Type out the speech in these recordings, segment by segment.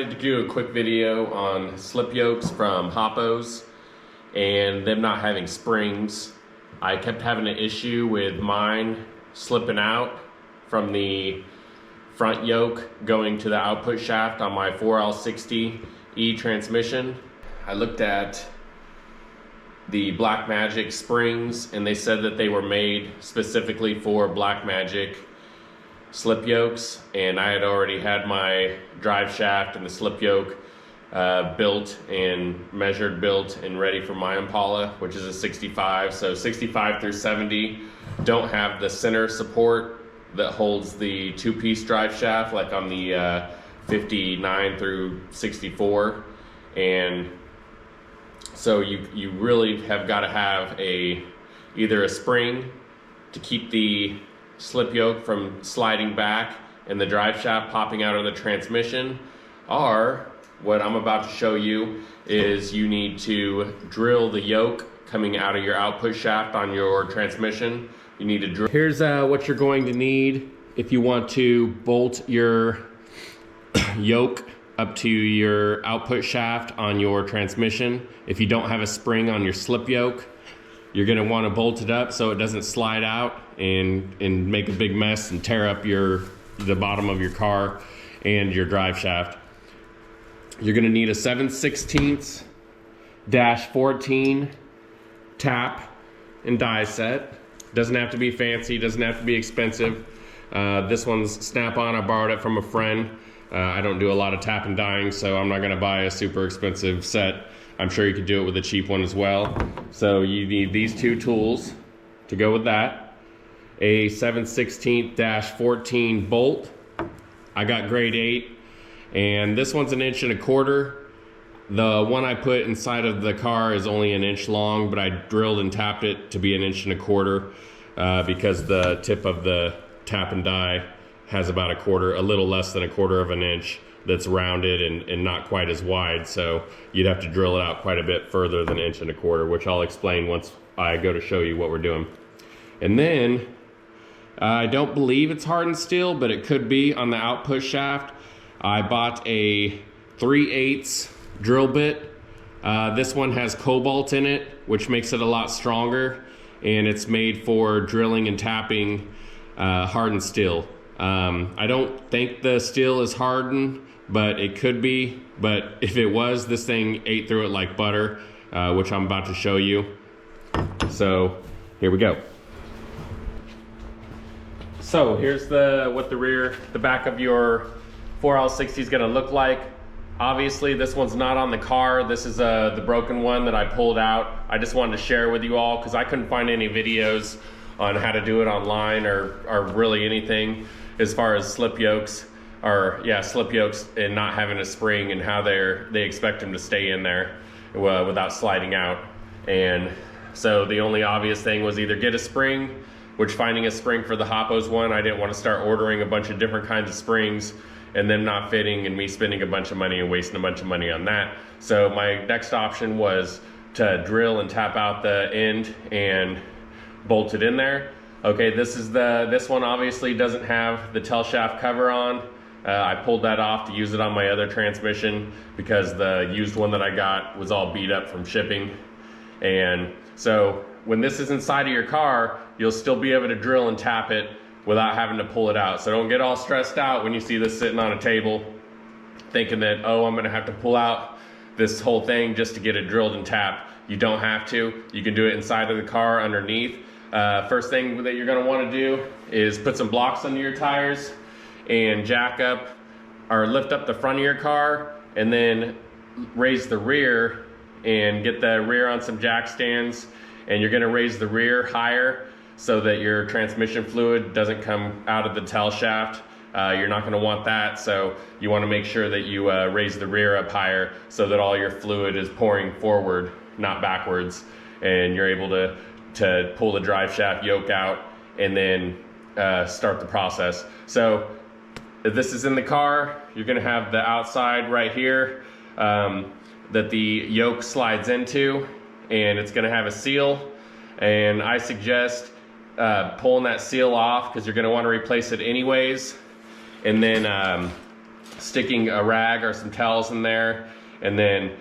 decided to do a quick video on slip yokes from Hoppos and them not having springs. I kept having an issue with mine slipping out from the front yoke going to the output shaft on my 4L60E transmission. I looked at the Blackmagic springs and they said that they were made specifically for Blackmagic slip yokes, and I had already had my drive shaft and the slip yoke built and measured, built and ready for my Impala, which is a 65. So 65 through 70 don't have the center support that holds the two-piece drive shaft like on the 59 through 64, and so you really have got to have either a spring to keep the slip yoke from sliding back and the drive shaft popping out of the transmission, or what I'm about to show you is you need to drill the yoke coming out of your output shaft on your transmission. You need to drill. Here's what you're going to need if you want to bolt your yoke up to your output shaft on your transmission. If you don't have a spring on your slip yoke, you're going to want to bolt it up so it doesn't slide out and make a big mess and tear up the bottom of your car and your drive shaft. You're going to need a 7/16-14 tap and die set. Doesn't have to be fancy, doesn't have to be expensive. This one's snap-on. I borrowed it from a friend. I don't do a lot of tap and dyeing, so I'm not going to buy a super expensive set. I'm sure you could do it with a cheap one as well. So you need these two tools to go with that. A 7/16-14 bolt. I got grade 8, and this one's 1.25 inches. The one I put inside of the car is only 1 inch long, but I drilled and tapped it to be 1.25 inches because the tip of the tap and die has about a little less than 1/4 of an inch that's rounded and not quite as wide, so you'd have to drill it out quite a bit further than 1.25 inches, which I'll explain once I go to show you what we're doing. And then I don't believe it's hardened steel, but it could be on the output shaft. I bought a 3/8 drill bit. This one has cobalt in it, which makes it a lot stronger, and it's made for drilling and tapping hardened steel. I don't think the steel is hardened, but it could be. But if it was, this thing ate through it like butter, which I'm about to show you. So here we go. So here's what the back of your 4L60 is going to look like. Obviously this one's not on the car. This is the broken one that I pulled out. I just wanted to share with you all because I couldn't find any videos on how to do it online or really anything as far as slip yokes and not having a spring and how they expect them to stay in there without sliding out. And so the only obvious thing was either get a spring, which finding a spring for the Hoppos one, I didn't want to start ordering a bunch of different kinds of springs and them not fitting and me spending a bunch of money and wasting a bunch of money on that. So my next option was to drill and tap out the end and bolt it in there. Okay, this one obviously doesn't have the tail shaft cover on. I pulled that off to use it on my other transmission because the used one that I got was all beat up from shipping. And so when this is inside of your car, you'll still be able to drill and tap it without having to pull it out. So don't get all stressed out when you see this sitting on a table thinking that, oh, I'm gonna have to pull out this whole thing just to get it drilled and tapped. You don't have to. You can do it inside of the car underneath. First thing that you're gonna wanna do is put some blocks under your tires and jack up or lift up the front of your car and then raise the rear and get the rear on some jack stands, and you're gonna raise the rear higher so that your transmission fluid doesn't come out of the tail shaft. You're not gonna want that, so you wanna make sure that you raise the rear up higher so that all your fluid is pouring forward, not backwards, and you're able to pull the drive shaft yoke out and then start the process. So if this is in the car, you're gonna have the outside right here that the yoke slides into, and it's gonna have a seal, and I suggest pulling that seal off because you're gonna wanna replace it anyways, and then sticking a rag or some towels in there, and then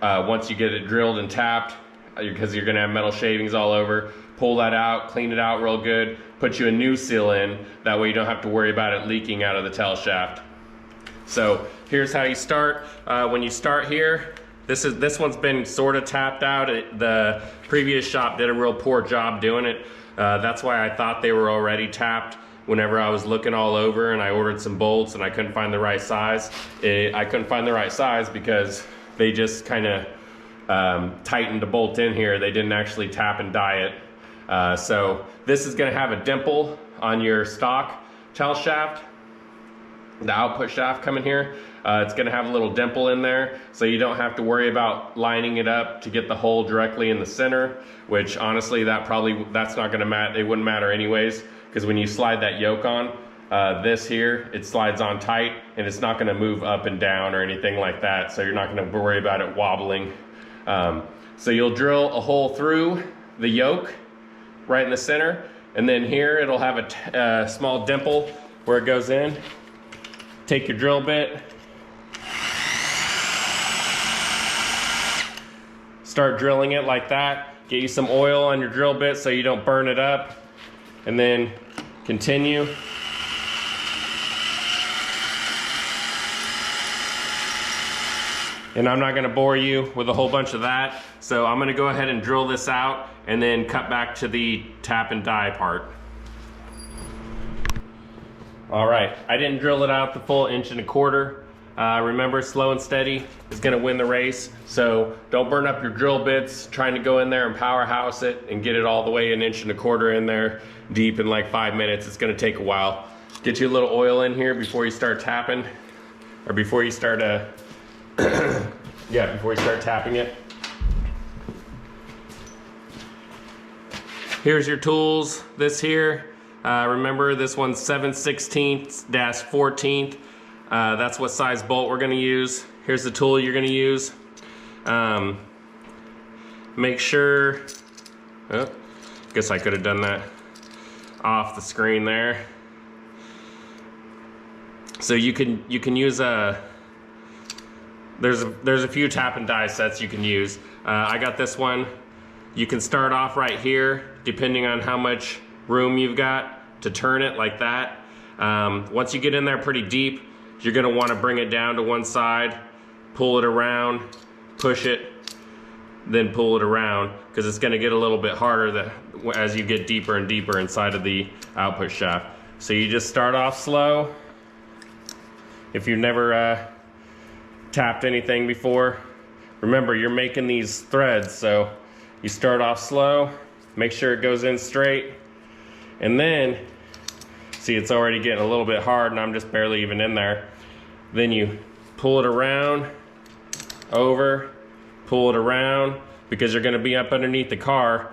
once you get it drilled and tapped, because you're gonna have metal shavings all over, pull that out, clean it out real good, put you a new seal in, that way you don't have to worry about it leaking out of the tail shaft. So here's how you start. When you start here, this one's been sort of tapped out. The previous shop did a real poor job doing it. That's why I thought they were already tapped whenever I was looking all over, and I ordered some bolts and I couldn't find the right size. I couldn't find the right size because they just kind of tightened the bolt in here. They didn't actually tap and die it. So this is gonna have a dimple on your stock tail shaft, the output shaft coming here. It's gonna have a little dimple in there, so you don't have to worry about lining it up to get the hole directly in the center, which honestly, that's not gonna matter. It wouldn't matter anyways, because when you slide that yoke on, this here, it slides on tight and it's not gonna move up and down or anything like that, so you're not gonna worry about it wobbling. So you'll drill a hole through the yoke right in the center, and then here it'll have a small dimple where it goes in. Take your drill bit, start drilling it like that. Get you some oil on your drill bit so you don't burn it up, and then continue. And I'm not gonna bore you with a whole bunch of that, so I'm gonna go ahead and drill this out and then cut back to the tap and die part. All right, I didn't drill it out the full 1.25 inches. Remember, slow and steady is gonna win the race, so don't burn up your drill bits trying to go in there and powerhouse it and get it all the way 1.25 inches in there deep in like 5 minutes. It's gonna take a while. Get you a little oil in here before you start tapping, or before you start before you start tapping it. Here's your tools. This here, remember this one's 7/16-14. That's what size bolt we're gonna use. Here's the tool you're gonna use. Make sure, oh, guess I could have done that off the screen there. So you can use there's a few tap and die sets you can use. I got this one. You can start off right here, depending on how much room you've got to turn it like that. Once you get in there pretty deep, you're gonna wanna bring it down to one side, pull it around, push it, then pull it around, because it's gonna get a little bit harder as you get deeper and deeper inside of the output shaft. So you just start off slow. If you've never tapped anything before, remember you're making these threads, so you start off slow, make sure it goes in straight, and then, see, it's already getting a little bit hard and I'm just barely even in there. Then you pull it around, over, pull it around, because you're gonna be up underneath the car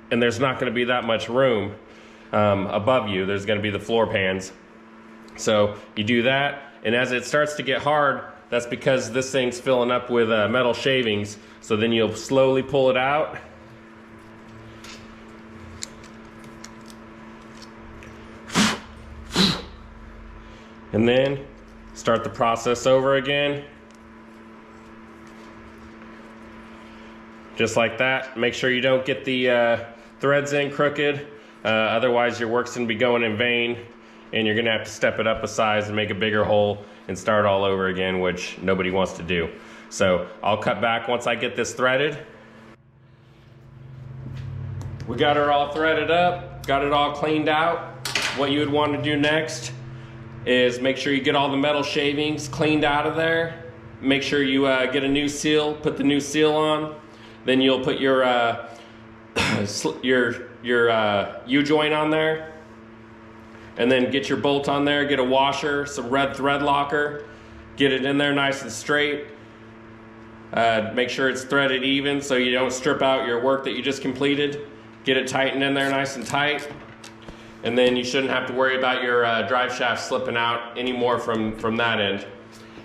and there's not gonna be that much room above you. There's gonna be the floor pans. So you do that, and as it starts to get hard, that's because this thing's filling up with metal shavings. So then you'll slowly pull it out. And then start the process over again. Just like that. Make sure you don't get the threads in crooked. Otherwise your work's gonna be going in vain, and you're gonna have to step it up a size and make a bigger hole and start all over again, which nobody wants to do. So I'll cut back once I get this threaded. We got her all threaded up, got it all cleaned out. What you would want to do next is make sure you get all the metal shavings cleaned out of there. Make sure you get a new seal, put the new seal on. Then you'll put your U-joint on there. And then get your bolt on there, get a washer, some red thread locker, get it in there nice and straight. Make sure it's threaded even so you don't strip out your work that you just completed. Get it tightened in there nice and tight. And then you shouldn't have to worry about your drive shaft slipping out anymore from that end.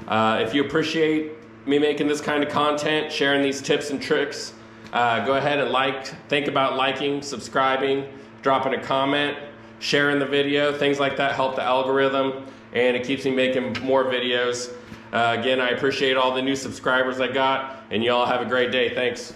If you appreciate me making this kind of content, sharing these tips and tricks, go ahead and think about liking, subscribing, dropping a comment, sharing the video. Things like that help the algorithm, and it keeps me making more videos. Again, I appreciate all the new subscribers I got, and y'all have a great day. Thanks.